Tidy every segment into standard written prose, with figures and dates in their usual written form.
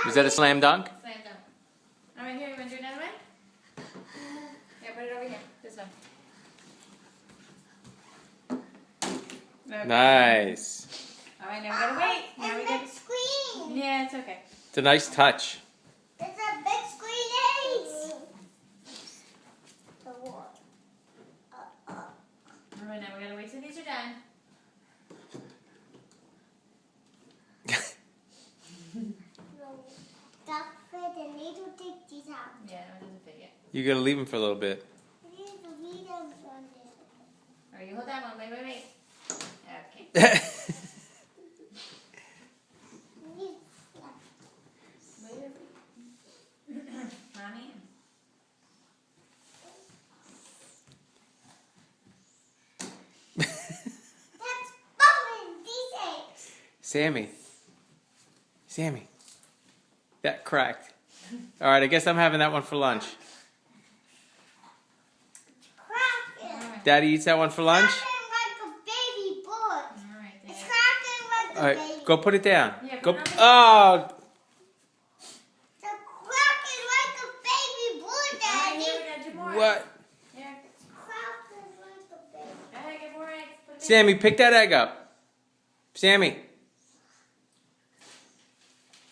Is that a slam dunk? Slam dunk. Alright, here, you want to do another one? Yeah, put it over here. This one. Okay. Nice. Alright, now we gotta wait. Now we It's gotta... big screen. Yeah, it's okay. It's a nice touch. It's a big screen. Alright, now we gotta wait till these are done. That's for the needle take these out. Yeah, no, it doesn't fit yet. You gotta leave them for a little bit. We need to read them from this. Alright, you hold that one. Wait. Okay. Mommy? That's bubbling these eggs. Sammy. That cracked. Alright, I guess I'm having that one for lunch. Cracking. Daddy eats that one for lunch? Cracking like a baby boy. Alright, It's there. cracking like a Alright, baby. go put it down. Yeah, Go. put it on. Oh! It's cracking like a baby boy, Alright, Daddy. here, we gotta do more. What? Here. It's cracking like a baby. Go ahead, get more eggs. Put it in. Sammy, pick that egg up. Sammy.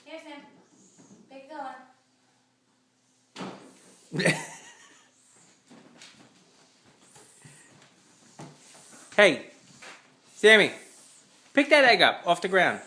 Here, Sam. Pick the one. Hey, Sammy, pick that egg up off the ground.